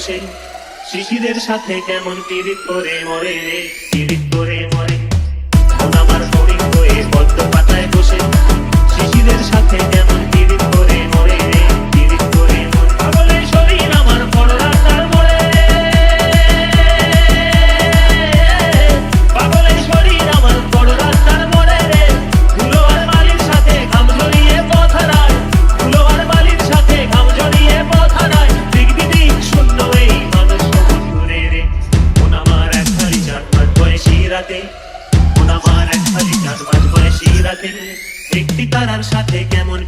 বসে শিশিরের সাথে কেমন পীড়িত করে মরে রে, পীড়িত করে মরে। মন আমার ফড়িং হয়ে পদ্ম পাতায় বসে শিশিরের সাথে কেমন পীড়িত করে মরে রে, পীড়িত করে মরে। পাগলের শরীর আমার বড় রাস্তার মোড়ে, পাগলের শরীর আমার বড় রাস্তার মোড়ে রে। ধুলো আর বালির সাথে ঘাম জড়িয়ে পথ হারায়, ধুলো আর বালির সাথে ঘাম জড়িয়ে পথ হারায়। দিক বিদিক শূন্য এই মানুষ সবুজ ঘুরে রে। মন আমার এক খালি 4-5 বয়সী রাতে, মন আমার এক খালি 4-5 বয়সী রাতে একটি তারার সাথে কেমন